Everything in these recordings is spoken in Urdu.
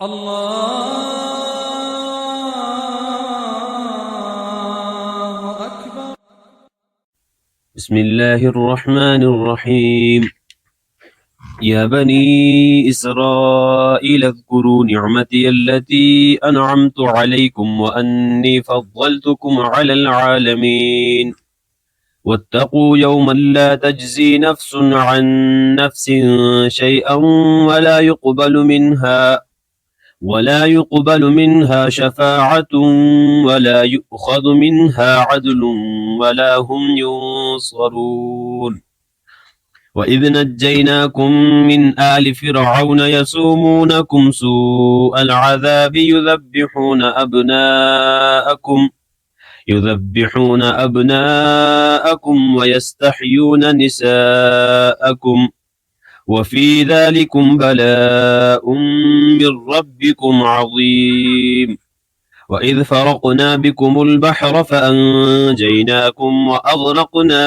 الله أكبر. بسم الله الرحمن الرحيم. يا بني إسرائيل اذكروا نعمتي التي أنعمت عليكم وأني فضلتكم على العالمين واتقوا يوما لا تجزي نفس عن نفس شيئا ولا يقبل منها شفاعة ولا يؤخذ منها عدل ولا هم ينصرون. وإذ نجيناكم من آل فرعون يسومونكم سوء العذاب يذبحون أبناءكم ويستحيون نساءكم وفي ذلكم بلاء من ربكم عظيم. وإذ فرقنا بكم البحر فأنجيناكم وأغرقنا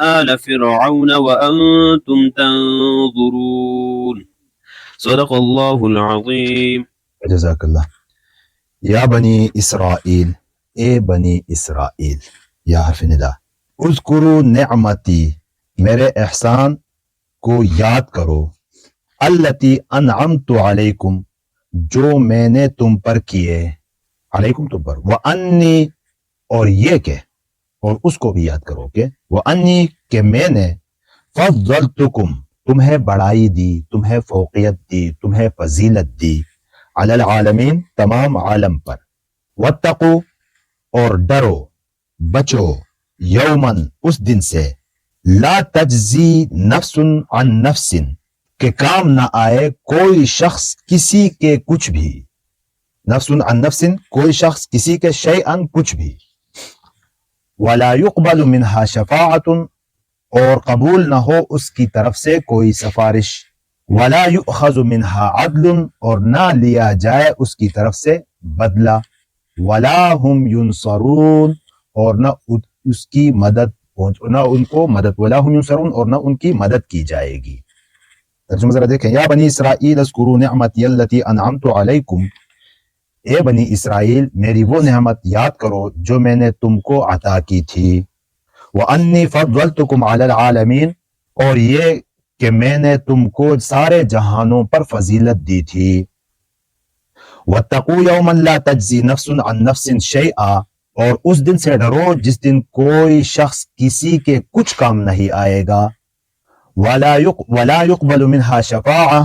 آل فرعون وأنتم تنظرون. صدق الله العظيم. جزاک اللہ. یا بنی اسرائیل، اے بنی اسرائیل، یا حرف ندا. اذکروا نعمتی، میرے احسان کو یاد کرو. التی انعمت علیکم، جو میں نے تم پر کیے، علیکم تم پر. وانی، اور یہ کہ، اور اس کو بھی یاد کرو کہ وانی، کہ میں نے فضلتکم، تمہیں بڑائی دی، تمہیں فوقیت دی، تمہیں فضیلت دی، علی العالمین، تمام عالم پر. واتقو، اور ڈرو، بچو، یومن، اس دن سے، لا تجزی نفس عن نفس، کہ کام نہ آئے کوئی شخص کسی کے کچھ بھی. نفس عن نفس، کوئی شخص کسی کے شیئن، کچھ بھی. ولا يقبل منها شفاعت، اور قبول نہ ہو اس کی طرف سے کوئی سفارش. ولا يؤخذ منها عدل، اور نہ لیا جائے اس کی طرف سے بدلہ. ولا هم ينصرون، اور نہ اس کی مدد نہ ان کو مدد. ولا هم ينصرون، اور نہ ان کی مدد کی جائے گی. ترجمہ ذرا دیکھیں. یا بنی اسرائیل اذکروا نعمتی التی انعمت علیکم، اے بنی اسرائیل، میری وہ نعمت یاد کرو جو میں نے تم کو عطا کی تھی. وانی فضلتکم علی العالمین، اور یہ کہ میں نے تم کو سارے جہانوں پر فضیلت دی تھی. واتقوا یوما لا تجزی نفس عن نفس شیئا، اور اس دن سے ڈرو جس دن کوئی شخص کسی کے کچھ کام نہیں آئے گا. ولا يقبل منها شفاعة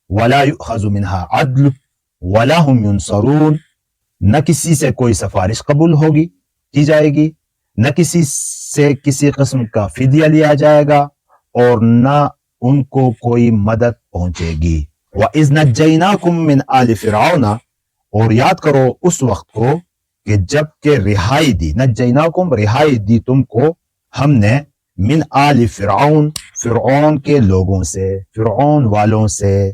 ولا يؤخذ منها عدل ولا هم ينصرون، نہ کسی سے کوئی سفارش قبول ہوگی، کی جائے گی، نہ کسی سے کسی قسم کا فدیہ لیا جائے گا، اور نہ ان کو کوئی مدد پہنچے گی. وَإِذْ نَجَّيْنَاكُمْ مِنْ آلِ فِرْعَوْنَ، اور یاد کرو اس وقت کو کہ جب کہ رہائی دی، نجیناکم، رہائی دی تم کو ہم نے، من آل فرعون، فرعون کے لوگوں سے، فرعون والوں سے.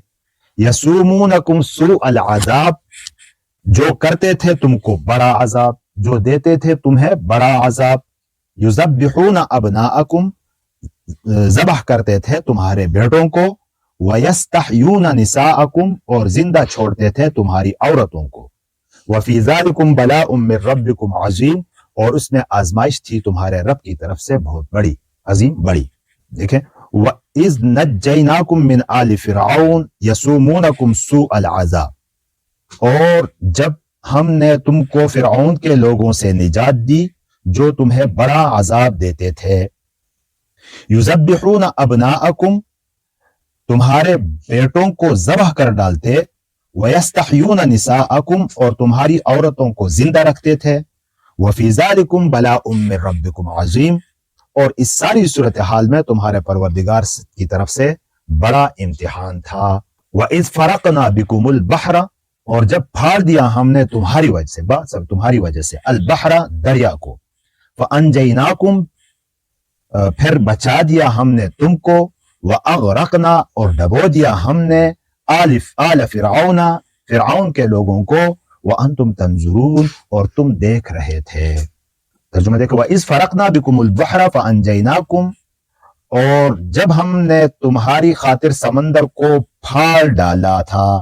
یسومونکم سوء العذاب، جو کرتے تھے تم کو بڑا عذاب، جو دیتے تھے تمہیں بڑا عذاب. یذبحون ابناءکم، ذبح کرتے تھے تمہارے بیٹوں کو. ویستحیون نساءکم، اور زندہ چھوڑتے تھے تمہاری عورتوں کو. وفی ذالکم بلاء من ربکم عظیم، اور اس میں آزمائش تھی تمہارے رب کی طرف سے بہت بڑی، عظیم، بڑی. دیکھیں، وَإِذْ نَجَّيْنَاكُمْ مِنْ آلِ فِرْعَوْنَ يَسُومُونَكُمْ سُوءَ الْعَذَابِ، اور جب ہم نے تم کو فرعون کے لوگوں سے نجات دی جو تمہیں بڑا عذاب دیتے تھے. يُذَبِّحُونَ أَبْنَاءَكُمْ، تمہارے بیٹوں کو ذبح کر ڈالتے. وَيَسْتَحْيُونَ نِسَاءَكُمْ، اور تمہاری عورتوں کو زندہ رکھتے تھے. وَفِي ذَلِكُمْ بَلَاءٌ مِّن رَبِّكُمْ عَظِيمٌ، اور اس ساری صورتحال میں تمہارے پروردگار کی طرف سے بڑا امتحان تھا. وَإِذْ فَرَقْنَا بِكُمُ الْبَحْرَ، اور جب پھاڑ دیا ہم نے تمہاری وجہ سے، تمہاری وجہ سے، البحر، دریا کو. فَأَنْجَيْنَاكُمْ، پھر بچا دیا ہم نے تم کو. وَأَغْرَقْنَا، اور ڈبو دیا ہم نے، آل فرعون، فرعون کے لوگوں کو. وَأَنْتُمْ تَنْظُرُونَ، اور تم دیکھ رہے تھے. ترجمہ دیکھو. وَإِذْ فَرَقْنَا بِكُمُ الْبَحْرَ فَأَنْجَيْنَاكُمْ، اور جب ہم نے تمہاری خاطر سمندر کو پھاڑ ڈالا تھا.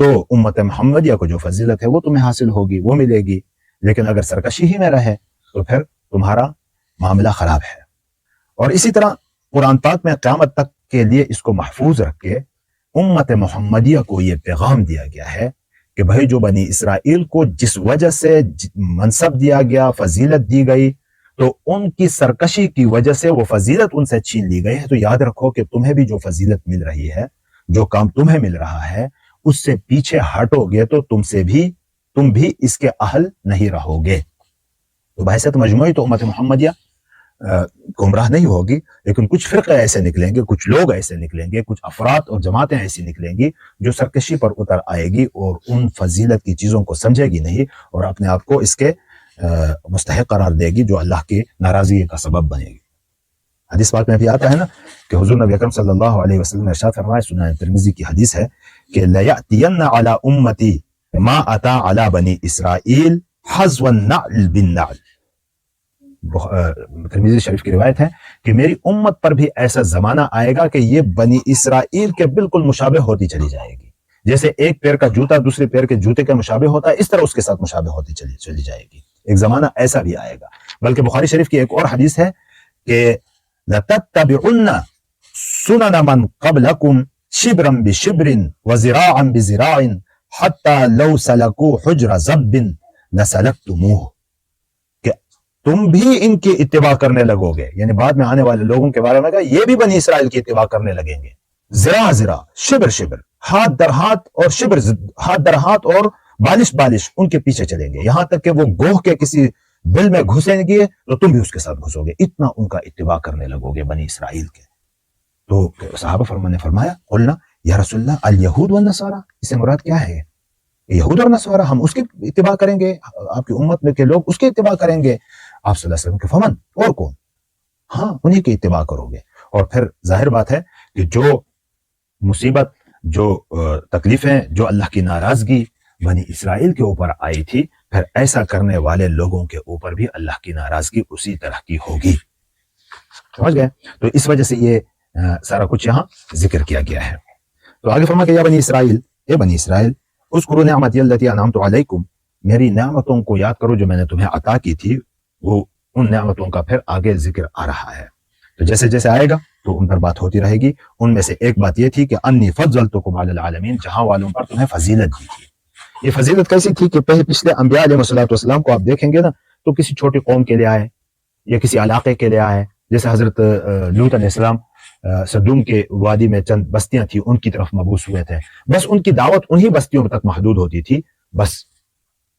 تو امت محمدیہ کو جو فضیلت ہے وہ تمہیں حاصل ہوگی، وہ ملے گی۔ لیکن اگر سرکشی ہی میں رہے تو پھر تمہارا معاملہ خراب ہے۔ اور اسی طرح قرآن پاک میں قیامت تک کے لیے اس کو محفوظ رکھ کے امت محمدیہ کو یہ پیغام دیا گیا ہے کہ بھائی جو بنی اسرائیل کو جس وجہ سے منصب دیا گیا، فضیلت دی گئی، تو ان کی سرکشی کی وجہ سے وہ فضیلت ان سے چھین لی گئی ہے۔ تو یاد رکھو کہ تمہیں بھی جو فضیلت مل رہی ہے، جو کام تمہیں مل رہا ہے، اس سے پیچھے ہٹو گے تو تم بھی اس کے اہل نہیں رہو گے۔ تو بحیثیت مجموعی تو امت محمدیہ گمراہ نہیں ہوگی، لیکن کچھ فرقے ایسے نکلیں گے، کچھ لوگ ایسے نکلیں گے، کچھ افراد اور جماعتیں ایسی نکلیں گی جو سرکشی پر اتر آئے گی اور ان فضیلت کی چیزوں کو سمجھے گی نہیں اور اپنے آپ کو اس کے مستحق قرار دے گی، جو اللہ کی ناراضگی کا سبب بنے گی۔ حدیث پاک میں بھی آتا ہے نا کہ حضور نبی اکرم صلی اللہ علیہ وسلم نے ارشاد فرمایا، سنن ترمذی کی حدیث ہے کہ لَيَأْتِيَنَّ عَلَى أُمَّتِي مَا أَتَى عَلَى بَنِي إِسْرَائِيلَ حَذْوَ النَّعْلِ بِالنَّعْلِ۔ ترمذی شریف کی روایت ہے کہ میری امت پر بھی ایسا زمانہ آئے گا کہ یہ بنی اسرائیل کے بالکل مشابہ ہوتی چلی جائے گی۔ جیسے ایک پیر کا جوتا دوسرے پیر کے جوتے کے مشابہ ہوتا ہے، اس طرح اس کے ساتھ مشابہ ہوتی چلی جائے گی۔ ایک زمانہ ایسا بھی آئے گا۔ بلکہ بخاری شریف کی ایک اور حدیث ہے کہ لَتَتَّبِعُنَّ سُنَنَ مَنْ قَبْلَكُمْ شِبْرًا بِشِبْرٍ وَذِرَاعًا بِذِرَاعٍ حَتَّى لَوْ سَلَكُوا حُجْرَ ضَبٍّ لَسَلَكْتُمُوهُ، کہ تم بھی ان کی اتباع کرنے لگو گے، یعنی بعد میں آنے والے لوگوں کے بارے میں کہا یہ بھی بنی اسرائیل کی اتباع کرنے لگیں گے۔ ذرا ذرا، شبر شبر، ہاتھ در ہاتھ اور شبر ہاتھ در ہاتھ اور بالش بالش ان کے پیچھے چلیں گے، یہاں تک کہ وہ گوہ کے کسی بل میں گھسیں گے تو تم بھی اس کے ساتھ گھسو گے، اتنا ان کا اتباع کرنے لگو گے بنی اسرائیل کے۔ تو صحابہ نے فرمایا قلنا یا رسول اللہ الیہود والنصارى، اس سے مراد کیا ہے؟ یہود اور نصارہ، ہم اس کی اتباع کریں گے، آپ کی امت میں کے لوگ اس کی اتباع کریں گے۔ آپ صلی اللہ علیہ وسلم کے فمن، اور کون؟ ہاں، انہی کی اتباع کرو گے۔ اور پھر ظاہر بات ہے کہ جو مصیبت، جو تکلیفیں، جو اللہ کی ناراضگی بنی اسرائیل کے اوپر آئی تھی، پھر ایسا کرنے والے لوگوں کے اوپر بھی اللہ کی ناراضگی اسی طرح کی ہوگی۔ سمجھ گئے؟ تو اس وجہ سے یہ سارا کچھ یہاں ذکر کیا گیا ہے۔ تو آگے فرما کہ یا بنی اسرائیل، اے بنی اسرائیل، اذکروا نعمتی التی انعمت علیکم، میری نعمتوں کو یاد کرو جو میں نے تمہیں عطا کی تھی۔ وہ ان نعمتوں کا پھر آگے ذکر آ رہا ہے، تو جیسے جیسے آئے گا تو ان پر بات ہوتی رہے گی۔ ان میں سے ایک بات یہ تھی کہ انی فضلتکم علی العالمین، جہاں والوں پر تمہیں فضیلت دی تھی۔ یہ فضیلت کیسی تھی کہ پچھلے انبیاء علیہ السلام کو آپ دیکھیں گے نا تو کسی چھوٹی قوم کے لیے آئے یا کسی علاقے کے لیے آئے، جیسے حضرت لوط علیہ السلام سدوم کے وادی میں چند بستیاں تھیں، ان کی طرف مبعوث ہوئے تھے، بس ان کی دعوت انہی بستیوں تک محدود ہوتی تھی بس۔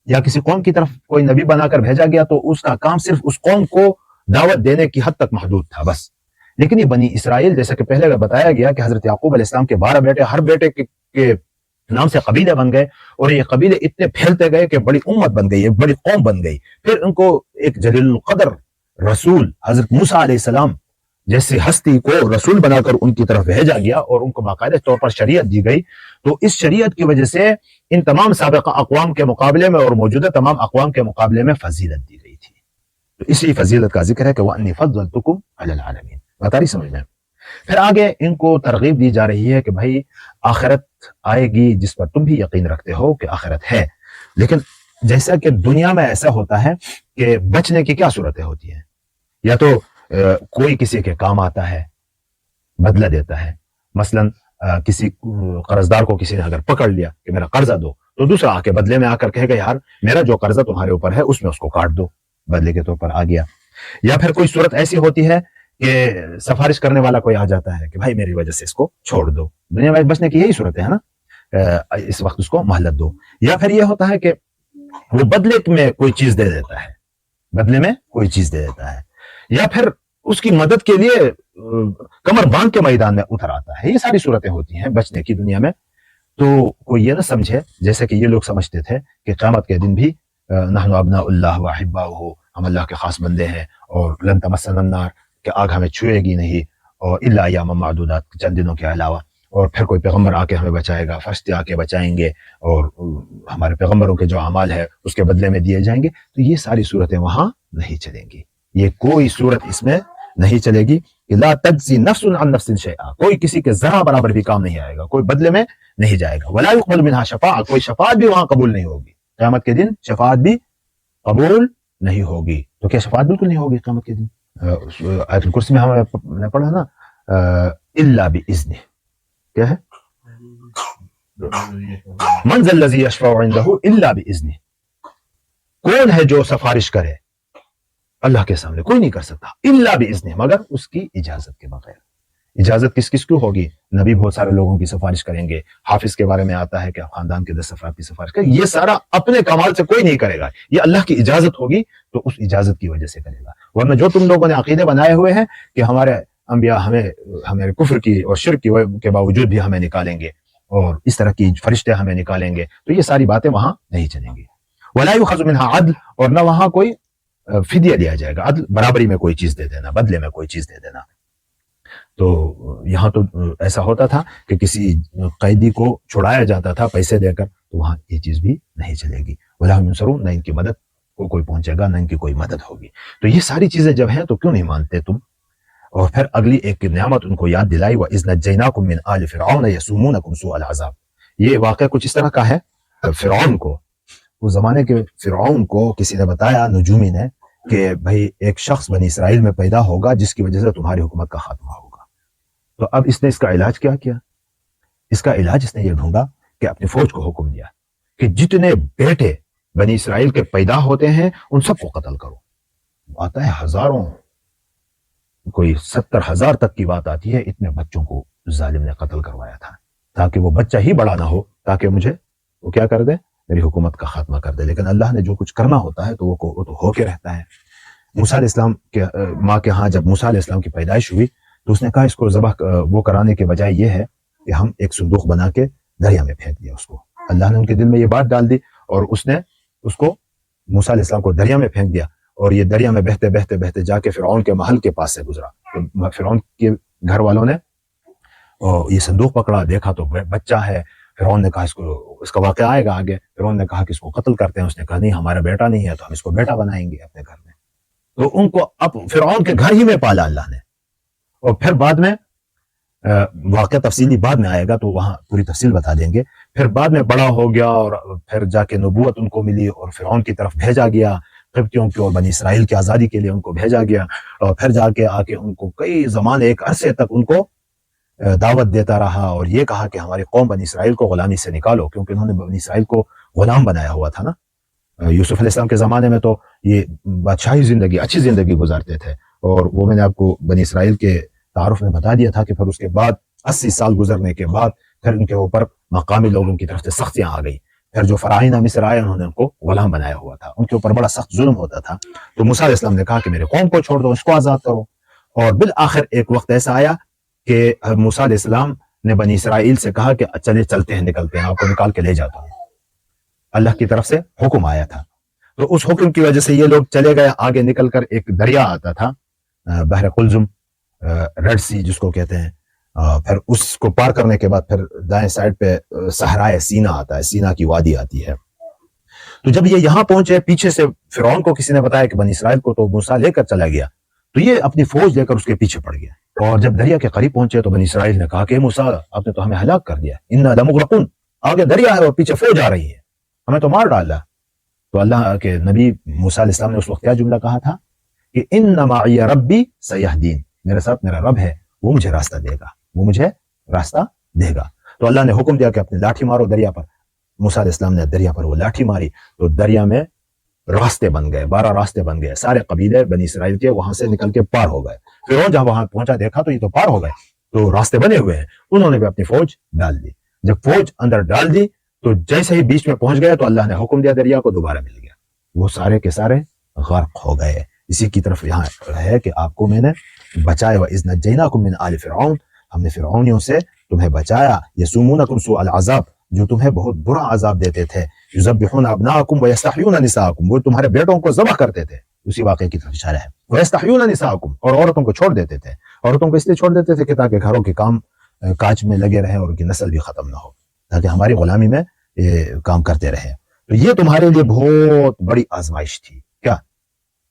یا کسی قوم کی طرف کوئی نبی بنا کر بھیجا گیا تو اس کا کام صرف اس قوم کو دعوت دینے کی حد تک محدود تھا بس۔ لیکن یہ بنی اسرائیل، جیسا کہ پہلے بتایا گیا کہ حضرت یعقوب علیہ السلام کے 12 بیٹے، ہر بیٹے کے نام سے قبیلے بن گئے، اور یہ قبیلے اتنے پھیلتے گئے کہ بڑی امت بن گئی، ایک بڑی قوم بن گئی۔ پھر ان کو ایک جلیل القدر رسول حضرت موسیٰ علیہ السلام جیسی ہستی کو رسول بنا کر ان کی طرف بھیجا گیا اور ان کو باقاعدہ طور پر شریعت دی گئی۔ تو اس شریعت کی وجہ سے ان تمام سابقہ اقوام کے مقابلے میں اور موجودہ تمام اقوام کے مقابلے میں فضیلت دی گئی تھی۔ تو اسی فضیلت کا ذکر ہے کہ وَأَنِّي فَضَّلْتُكُمْ عَلَى الْعَالَمِينَ۔ بتا رہی سمجھ میں؟ پھر آگے ان کو ترغیب دی جا رہی ہے کہ بھائی آخرت آئے گی جس پر تم بھی یقین رکھتے ہو کہ آخرت ہے، لیکن جیسا کہ دنیا میں ایسا ہوتا ہے کہ بچنے کی کیا صورتیں ہوتی ہیں؟ یا تو کوئی کسی کے کام آتا ہے، بدلہ دیتا ہے، مثلا کسی قرضدار کو کسی نے اگر پکڑ لیا کہ میرا قرضہ دو، تو دوسرا آ کے بدلے میں آ کر کہے گا یار میرا جو قرضہ تمہارے اوپر ہے اس میں اس کو کاٹ دو، بدلے کے طور پر آ گیا۔ یا پھر کوئی صورت ایسی ہوتی ہے کہ سفارش کرنے والا کوئی آ جاتا ہے کہ بھائی میری وجہ سے اس کو چھوڑ دو۔ دنیا میں بچنے کی یہی صورت ہے نا، اس وقت اس کو مہلت دو۔ یا پھر یہ ہوتا ہے کہ وہ بدلے میں کوئی چیز دے دیتا ہے، بدلے میں کوئی چیز دے دیتا ہے، یا پھر اس کی مدد کے لیے کمر باندھ کے میدان میں اتر آتا ہے۔ یہ ساری صورتیں ہوتی ہیں بچنے کی دنیا میں۔ تو کوئی یہ نہ سمجھے جیسے کہ یہ لوگ سمجھتے تھے کہ قیامت کے دن بھی نحن ابناء اللہ واحباؤہ، ہم اللہ کے خاص بندے ہیں، اور لن تمسنا النار، کہ آگ ہمیں چھوئے گی نہیں، اور الا ایاما معدودات، چند دنوں کے علاوہ، اور پھر کوئی پیغمبر آ کے ہمیں بچائے گا، فرشتے آ کے بچائیں گے، اور ہمارے پیغمبروں کے جو اعمال ہے اس کے بدلے میں دیے جائیں گے۔ تو یہ ساری صورتیں وہاں نہیں چلیں گی، یہ کوئی صورت اس میں نہیں چلے گی کہ لا تجزی نفس عن نفس شیئا، کوئی کسی کے ذرا برابر بھی کام نہیں آئے گا، کوئی بدلے میں نہیں جائے گا. ولا يقبل منها شفاعہ، کوئی شفاعت بھی وہاں قبول نہیں ہوگی. قیامت کے دن شفاعت بھی قبول نہیں ہوگی. تو کیا شفاعت بالکل نہیں ہوگی قیامت کے دن؟ آیت الکرسی میں ہم نے پڑھا نا الا باذنہ، کیا ہے؟ من ذا الذی یشفع عنده الا باذنہ، کون ہے جو سفارش کرے اللہ کے سامنے؟ کوئی نہیں کر سکتا الا باذنہ، مگر اس کی اجازت کے بغیر. اجازت کس کس کو ہوگی؟ نبی بہت سارے لوگوں کی سفارش کریں گے، حافظ کے بارے میں آتا ہے کہ خاندان کے 10 افراد کی سفارش کریں. یہ سارا اپنے کمال سے کوئی نہیں کرے گا، یہ اللہ کی اجازت ہوگی تو اس اجازت کی وجہ سے کرے گا. ورنہ جو تم لوگوں نے عقیدے بنائے ہوئے ہیں کہ ہمارے انبیاء ہمیں کفر کی اور شرک کے باوجود بھی ہمیں نکالیں گے اور اس طرح کی فرشتے ہمیں نکالیں گے، تو یہ ساری باتیں وہاں نہیں چلیں گی. ولا يؤخذ منها عدل، اور نہ وہاں کوئی فدیہ دیا جائے گا. عدل برابری میں کوئی چیز دے دینا، بدلے میں کوئی چیز دے دینا. تو یہاں تو ایسا ہوتا تھا کہ کسی قیدی کو چھڑایا جاتا تھا پیسے دے کر، تو وہاں یہ چیز بھی نہیں چلے گی. ولا هم ينصرون، نہ ان کی مدد کو کوئی پہنچے گا، نہ ان کی کوئی مدد ہوگی. تو یہ ساری چیزیں جب ہیں تو کیوں نہیں مانتے تم؟ اور پھر اگلی ایک نعمت ان کو یاد دلائی، وَإِذْ نَجَّيْنَاكُمْ مِنْ آلِ فِرْعَوْنَ يَسُومُونَكُمْ سُوءَ الْعَذَابِ. یہ واقعہ کچھ اس طرح کا ہے. فرعون کو، اس زمانے کے فرعون کو کسی نے بتایا، نجومی نے، کہ بھئی ایک شخص بنی اسرائیل میں پیدا ہوگا جس کی وجہ سے تمہاری حکومت کا خاتمہ ہوگا. تو اب اس نے اس کا علاج کیا کیا؟ اس کا علاج اس نے یہ ڈھونڈا کہ اپنی فوج کو حکم دیا کہ جتنے بیٹے بنی اسرائیل کے پیدا ہوتے ہیں ان سب کو قتل کرو. آتا ہے ہزاروں، کوئی 70,000 تک کی بات آتی ہے. اتنے بچوں کو ظالم نے قتل کروایا تھا تاکہ وہ بچہ ہی بڑا نہ ہو، تاکہ مجھے وہ کیا کر دے، میری حکومت کا خاتمہ کر دے. لیکن اللہ نے جو کچھ کرنا ہوتا ہے تو وہ تو ہو کے رہتا ہے. موسیٰ علیہ السلام کے ماں کے ہاں جب موسیٰ علیہ السلام کی پیدائش ہوئی تو اس نے کہا اس کو ذبح وہ کرانے کے بجائے یہ ہے کہ ہم ایک صندوق بنا کے دریا میں پھینک دیا اس کو. اللہ نے ان کے دل میں یہ بات ڈال دی اور اس نے اس کو موسیٰ علیہ السلام کو دریا میں پھینک دیا. اور یہ دریا میں بہتے بہتے بہتے جا کے فرعون کے محل کے پاس سے گزرا. تو فرعون کے گھر والوں نے یہ صندوق پکڑا، دیکھا تو بچہ ہے. فرعون نے کہا اس کا واقعہ آئے گا آگے. فرعون نے کہا کہ اس کو قتل کرتے ہیں. اس نے کہا نہیں، ہمارا بیٹا نہیں ہے تو ہم اس کو بیٹا بنائیں گے اپنے گھر میں. تو ان کو اب فرعون کے گھر ہی میں پالا اللہ نے. اور پھر بعد میں واقعہ تفصیلی بعد میں آئے گا تو وہاں پوری تفصیل بتا دیں گے. پھر بعد میں بڑا ہو گیا اور پھر جا کے نبوت ان کو ملی اور فرعون کی طرف بھیجا گیا، قبطیوں کی اور بنی اسرائیل کی آزادی کے لیے ان کو بھیجا گیا. اور پھر جا کے آ کے ان کو کئی زمانے، ایک عرصے تک ان کو دعوت دیتا رہا اور یہ کہا کہ ہماری قوم بنی اسرائیل کو غلامی سے نکالو، کیونکہ انہوں نے بنی اسرائیل کو غلام بنایا ہوا تھا نا. یوسف علیہ السلام کے زمانے میں تو یہ بادشاہی زندگی، اچھی زندگی گزارتے تھے. اور وہ میں نے آپ کو بنی اسرائیل کے تعارف میں بتا دیا تھا کہ پھر اس کے بعد 80 سال گزرنے کے بعد پھر ان کے اوپر مقامی لوگوں کی طرف سے سختیاں آ گئی. پھر جو فراعنہ مصر آئے انہوں نے ان کو غلام بنایا ہوا تھا، ان کے اوپر بڑا سخت ظلم ہوتا تھا. تو موسیٰ علیہ السلام نے کہا کہ میرے قوم کو چھوڑ دو، اس کو آزاد کرو. اور بالآخر ایک وقت ایسا آیا کہ موسیٰ علیہ السلام نے بنی اسرائیل سے کہا کہ چلتے ہیں، نکلتے ہیں، آپ کو نکال کے لے جاتا ہوں. اللہ کی طرف سے حکم آیا تھا. تو اس حکم کی وجہ سے یہ لوگ چلے گئے. آگے نکل کر ایک دریا آتا تھا، بحر قلزم، ریڈ سی جس کو کہتے ہیں. پھر اس کو پار کرنے کے بعد پھر دائیں سائڈ پہ صحرائے سینا آتا ہے، سینا کی وادی آتی ہے. تو جب یہ یہاں پہنچے، پیچھے سے فرعون کو کسی نے بتایا کہ بنی اسرائیل کو تو موسیٰ لے کر چلا گیا، تو یہ اپنی فوج لے کر اس کے پیچھے پڑ گیا. اور جب دریا کے قریب پہنچے تو بنی اسرائیل نے کہا کہ موسیٰ آپ نے تو ہمیں ہلاک کر دیا، انا لمغرقون، آگے دریا ہے اور پیچھے فوج آ رہی ہے، ہمیں تو مار ڈالا. تو اللہ کے نبی موسیٰ علیہ السلام نے اس وقت کیا جملہ کہا تھا کہ ان معی ربی سیہدین، میرے ساتھ میرا رب ہے، وہ مجھے راستہ دے گا، وہ مجھے راستہ دے گا. تو اللہ نے حکم دیا کہ اپنی لاٹھی مارو دریا پر. موسیٰ علیہ السلام نے دریا پر وہ لاٹھی ماری تو دریا میں راستے بن گئے، 12 راستے بن گئے. سارے قبیلے بنی اسرائیل کے وہاں سے نکل کے پار ہو گئے. فرعون جب وہاں پہنچا دیکھا تو یہ تو پار ہو گئے، تو راستے بنے ہوئے ہیں. انہوں نے بھی اپنی فوج ڈال دی. جب فوج اندر ڈال دی تو جیسے ہی بیچ میں پہنچ گئے تو اللہ نے حکم دیا دریا کو دوبارہ مل گیا. وہ سارے کے سارے غرق ہو گئے. اسی کی طرف یہاں ہے کہ آپ کو میں نے بچایا، وَإِذْ نَجَّيْنَاكُمْ مِنْ آلِ فِرْعَوْنَ، ہم نے فرعونیوں سے تمہیں بچایا. یسومونکم سوء العذاب، جو تمہیں بہت برا عذاب دیتے تھے. یذبحون ابناءکم ویستحیون نساءکم، وہ تمہارے بیٹوں کو ذبح کرتے تھے. اسی واقعے کی طرف اشارہ ہے. ویستحیون نساءکم، اور عورتوں کو چھوڑ دیتے تھے. عورتوں کو اس لیے چھوڑ دیتے تھے کہ تاکہ گھروں کے کام کاج میں لگے رہیں اور ان کی نسل بھی ختم نہ ہو، تاکہ ہماری غلامی میں کام کرتے رہیں. تو یہ تمہارے لیے بہت بڑی آزمائش تھی. کیا؟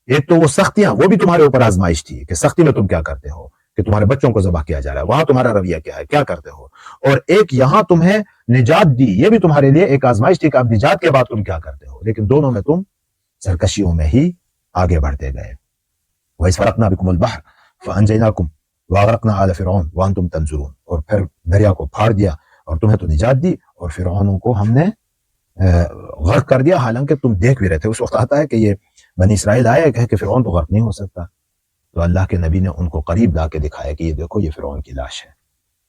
ایک تو وہ سختیاں، وہ بھی تمہارے اوپر آزمائش تھی کہ سختی میں تم کیا کرتے ہو، کہ تمہارے بچوں کو ذبح کیا جا رہا ہے، وہاں تمہارا رویہ کیا ہے، کیا کرتے ہو، اور ایک یہاں تمہیں نجات دی، یہ بھی تمہارے لیے ایک آزمائش تھی کہ اب نجات کے بعد تم کیا کرتے ہو، لیکن دونوں میں تم سرکشیوں میں ہی آگے بڑھتے گئے۔ وَإِذْ فَرَقْنَا بِكُمُ الْبَحْرَ فَأَنْجَيْنَاكُمْ وَأَغْرَقْنَا آلَ فِرْعَوْنَ وَأَنْتُمْ تَنْظُرُونَ، اور پھر دریا کو پھاڑ دیا اور تمہیں تو نجات دی، اور فرعونوں کو ہم نے غرق کر دیا، حالانکہ تم دیکھ بھی رہے تھے۔ اس وقت آتا ہے کہ یہ بنی اسرائیل آئے کہ فرعون تو غرق نہیں ہو سکتا، تو اللہ کے نبی نے ان کو قریب لا کے دکھایا کہ یہ دیکھو یہ فرعون کی لاش ہے،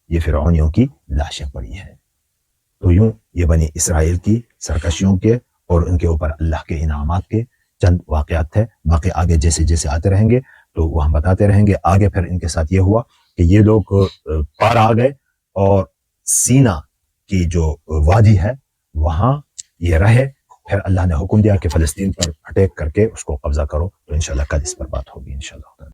یہ فرعونیوں کی لاشیں پڑی ہیں۔ تو یوں یہ بنی اسرائیل کی سرکشیوں کے اور ان کے اوپر اللہ کے انعامات کے چند واقعات تھے، باقی آگے جیسے جیسے آتے رہیں گے تو وہ ہم بتاتے رہیں گے۔ آگے پھر ان کے ساتھ یہ ہوا کہ یہ لوگ پار آ گئے اور سینا کی جو وادی ہے وہاں یہ رہے، پھر اللہ نے حکم دیا کہ فلسطین پر اٹیک کر کے اس کو قبضہ کرو، تو انشاءاللہ کل اس پر بات ہوگی انشاءاللہ۔